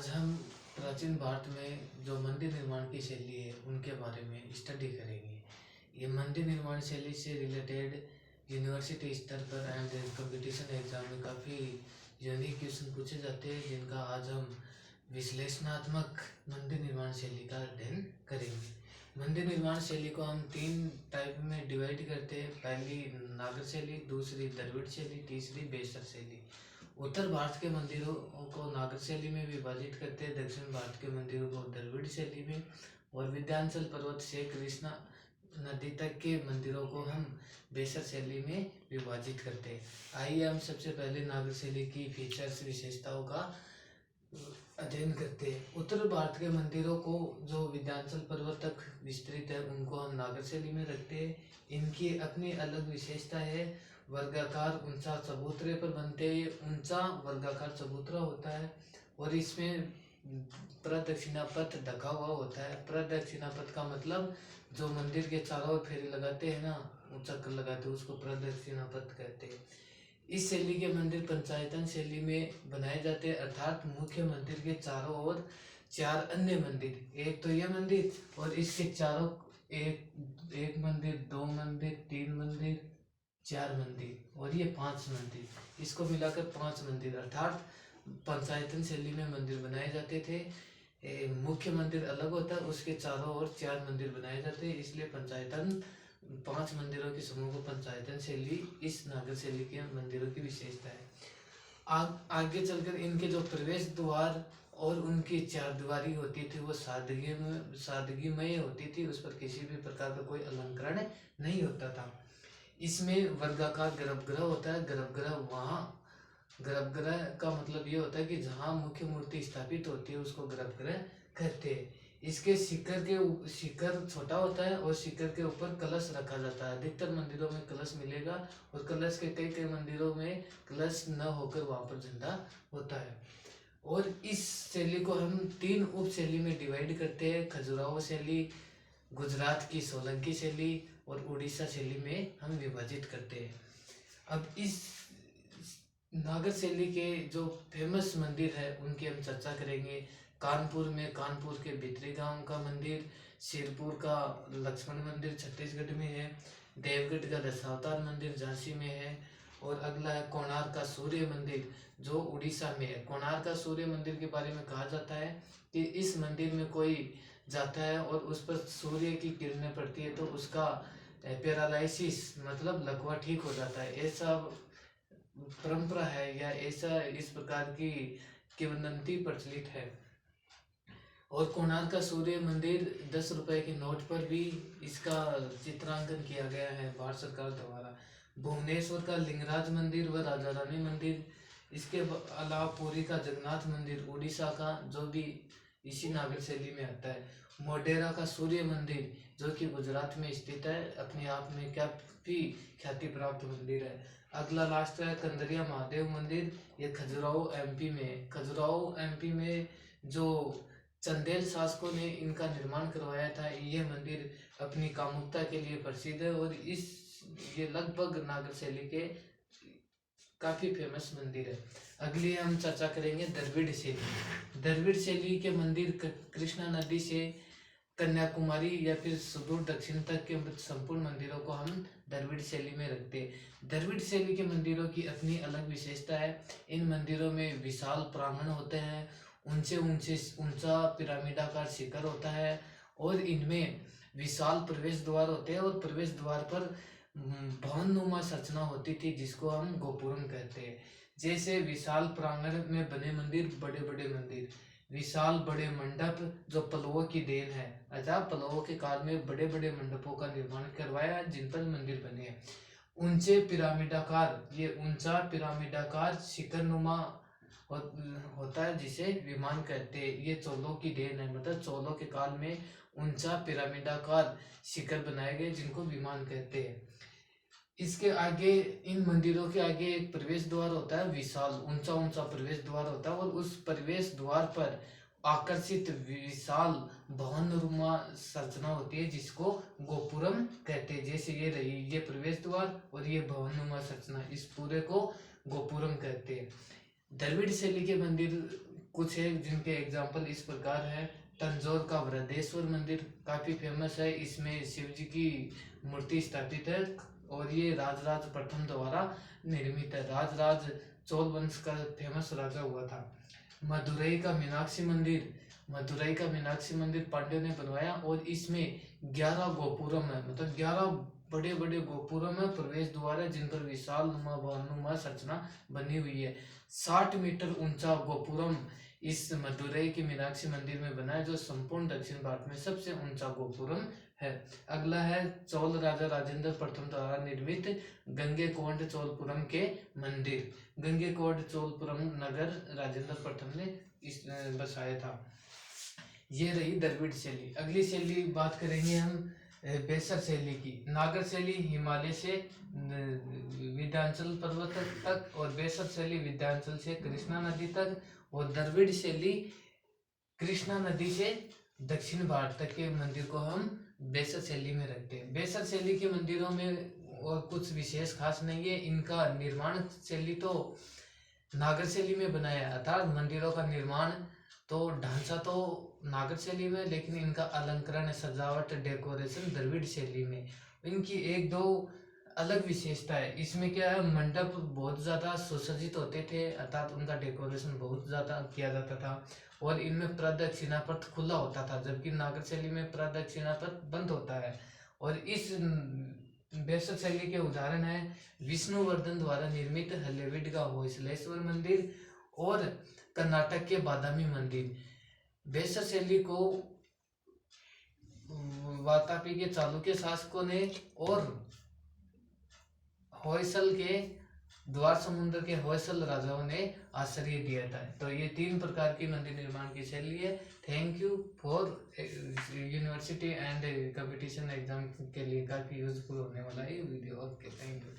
आज हम प्राचीन भारत में जो मंदिर निर्माण की शैली है उनके बारे में स्टडी करेंगे। ये मंदिर निर्माण शैली से रिलेटेड यूनिवर्सिटी स्तर पर एंड कंपटीशन एग्जाम में काफ़ी यूनिक क्वेश्चन पूछे जाते हैं, जिनका आज हम विश्लेषणात्मक मंदिर निर्माण शैली का अध्ययन करेंगे। मंदिर निर्माण शैली को हम तीन टाइप में डिवाइड करते हैं। पहली नागर शैली, दूसरी द्रविड़ शैली, तीसरी बेसर शैली। उत्तर भारत के मंदिरों को नागर शैली में विभाजित करते हैं, दक्षिण भारत के मंदिरों को द्रविड़ शैली में, और विंध्याचल पर्वत से कृष्णा नदी तक के मंदिरों को हम बेसर शैली में विभाजित करते हैं। आइए हम सबसे पहले नागर शैली की फीचर्स विशेषताओं का अध्ययन करते हैं। उत्तर भारत के मंदिरों को जो विंध्याचल पर्वत तक विस्तृत है उनको हम नागर शैली में रखते हैं। इनकी अपनी अलग विशेषता है। वर्गाकार ऊंचा चबूतरे पर बनते हैं। ऊंचा वर्गाकार चबूतरा होता है और इसमें प्रदक्षिणा पथ ढका हुआ होता है। प्रदक्षिणा पथ का मतलब जो मंदिर के चारों ओर फेरे लगाते हैं ना, चक्कर लगाते हैं, उसको प्रदक्षिणा पथ कहते हैं। इस शैली के मंदिर पंचायतन शैली में बनाए जाते हैं, अर्थात मुख्य मंदिर के चारों ओर चार अन्य मंदिर, एक तो यह मंदिर और इसके चारों एक मंदिर, दो मंदिर, तीन मंदिर, चार मंदिर और ये पांच मंदिर, इसको मिलाकर पांच मंदिर अर्थात पंचायतन शैली में मंदिर बनाए जाते थे। मुख्य मंदिर अलग होता है, उसके चारों ओर चार मंदिर बनाए जाते हैं, इसलिए पंचायतन पांच मंदिरों के समूह को पंचायतन शैली इस नागर शैली के मंदिरों की विशेषता है। आगे चलकर इनके जो प्रवेश द्वार और उनकी चारदीवारी होती थी वो सादगीमय होती थी, उस पर किसी भी प्रकार का कोई अलंकरण नहीं होता था। इसमें वर्गाकार गर्भगृह होता है। गर्भगृह का मतलब ये होता है कि जहाँ मुख्य मूर्ति स्थापित होती है उसको गर्भगृह कहते हैं। इसके शिखर छोटा होता है और शिखर के ऊपर कलश रखा जाता है। अधिकतर मंदिरों में कलश मिलेगा और कलश के कई मंदिरों में कलश न होकर वहाँ पर झंडा होता है। और इस शैली को हम तीन उप शैली में डिवाइड करते हैं। खजुराहो शैली, गुजरात की सोलंकी शैली और उड़ीसा शैली में हम विभाजित करते हैं। अब इस नागर शैली के जो फेमस मंदिर है उनकी हम चर्चा करेंगे। कानपुर में कानपुर के भित्री गांव का मंदिर, सिरपुर का लक्ष्मण मंदिर छत्तीसगढ़ में है, देवगढ़ का दशावतार मंदिर झांसी में है, और अगला है कोणार्क का सूर्य मंदिर जो उड़ीसा में है। कोणार्क का सूर्य मंदिर के बारे में कहा जाता है कि इस मंदिर में कोई जाता है और उस पर सूर्य की किरणें पड़ती है तो उसका पैरालाइसिस मतलब लकवा ठीक हो जाता है, ऐसा परंपरा है या ऐसा इस प्रकार की किंवदंती प्रचलित है। और कोणार्क का सूर्य मंदिर 10 रुपए के नोट पर भी इसका चित्रांकन किया गया है भारत सरकार द्वारा। भुवनेश्वर का लिंगराज मंदिर व राजा रानी मंदिर, इसके अलावा पुरी का जगन्नाथ मंदिर उड़ीसा का जो भी इसी नागर शैली में आता है। मोढेरा का सूर्य मंदिर जो कि गुजरात में स्थित है, अपने आप में काफी ख्याति प्राप्त मंदिर है। अगला लास्ट है कंदरिया महादेव मंदिर, ये खजुराहो एमपी में। खजुराहो एमपी में जो चंदेल शासकों ने इनका निर्माण करवाया था, ये मंदिर अपनी कामुकता के लिए प्रसिद्ध है और ये लगभग नागर शैली के काफी फेमस मंदिर है। अगली हम चर्चा करेंगे द्रविड़ शैली। द्रविड़ शैली के मंदिर कृष्णा नदी से कन्याकुमारी या फिर सुदूर दक्षिण तक के संपूर्ण मंदिरों को हम द्रविड़ शैली में रखते हैं। द्रविड़ शैली के मंदिरों की अपनी अलग विशेषता है। इन मंदिरों में विशाल प्रांगण होते हैं, ऊंचा पिरामिडाकार शिखर होता है और इनमें विशाल प्रवेश द्वार होते हैं और प्रवेश द्वार पर भवननुमा संरचना होती थी जिसको हम गोपुरम कहते हैं। जैसे विशाल प्रांगण में बने मंदिर, बड़े बड़े मंदिर, विशाल बड़े मंडप जो पल्लवों की देन है, अर्थात पल्लवों के काल में बड़े बड़े मंडपों का निर्माण करवाया जिन पर मंदिर बने हैं। ऊंचे पिरामिडाकार, ये ऊंचा पिरामिडाकार शिखरनुमा होता है जिसे विमान कहते हैं। ये चोलों की देन है, मतलब चोलों के काल में ऊंचा पिरामिडाकार शिखर बनाए गए जिनको विमान कहते हैं। इसके आगे इन मंदिरों के आगे एक प्रवेश द्वार होता है, विशाल ऊंचा प्रवेश द्वार होता है और उस प्रवेश द्वार पर आकर्षित विशाल भवननुमा संरचना होती है जिसको गोपुरम कहते हैं। जैसे ये रही, ये प्रवेश द्वार और ये भवननुमा संरचना, इस पूरे को गोपुरम कहते हैं। द्रविड़ शैली के मंदिर कुछ है जिनके एग्जाम्पल इस प्रकार है। तंजौर का बृहदेश्वर मंदिर काफी फेमस है, इसमें शिव जी की मूर्ति स्थापित है और ये राजराज प्रथम द्वारा निर्मित है। राजराज चोल वंश का फेमस राजा हुआ था। मदुरई का मीनाक्षी मंदिर, मदुरई का मीनाक्षी मंदिर पांड्यों ने बनवाया और इसमें 11 गोपुरम है, मतलब 11 बड़े बड़े गोपुरम है, प्रवेश द्वार है जिन पर विशाल नुमा भानुमा संरचना बनी हुई है। 60 मीटर ऊंचा गोपुरम इस मदुरई के मीनाक्षी मंदिर में बना है, जो संपूर्ण दक्षिण भारत में सबसे ऊंचा गोपुरम है। अगला है चोल राजा राजेंद्र प्रथम द्वारा निर्मित गंगेकोंड चोलपुरम के मंदिर। गंगेकोंड चोलपुरम नगर राजेंद्र प्रथम ने इस बसाया था। ये रही द्रविड़ शैली। अगली शैली बात करेंगे हम बेसर शैली की। नागर शैली हिमालय से विंध्याचल पर्वत तक और बेसर शैली विंध्याचल से कृष्णा नदी तक और द्रविड़ शैली कृष्णा नदी से दक्षिण भारत तक के मंदिर को हम बेसर शैली में रखते हैं। बेसर शैली के मंदिरों में और कुछ विशेष खास नहीं है। इनका निर्माण शैली तो नागर शैली में बनाया, अर्थात मंदिरों का निर्माण तो ढांचा तो नागर शैली में, लेकिन इनका अलंकरण सजावट डेकोरेशन द्रविड़ शैली में। इनकी एक दो अलग विशेषता है। इसमें क्या है, मंडप बहुत ज़्यादा सुसज्जित होते थे, अर्थात उनका डेकोरेशन बहुत ज़्यादा किया जाता था और इनमें प्रदक्षिणापथ खुला होता था, जबकि नागर शैली में प्रदक्षिणापथ बंद होता है। और इस बेसर शैली के उदाहरण है विष्णुवर्धन द्वारा निर्मित हल्लेविड का होयसलेश्वर मंदिर और कर्नाटक के बादामी मंदिर। बेसर शैली को वातापी के चालुक्य शासकों ने और होयसल के द्वार समुद्र के होयसल राजाओं ने आश्रय दिया था। तो ये 3 प्रकार की मंदिर निर्माण की शैली है। Thank you for university and competition exam के लिए काफी यूजफुल होने वाला है ये वीडियो। Okay, thank you.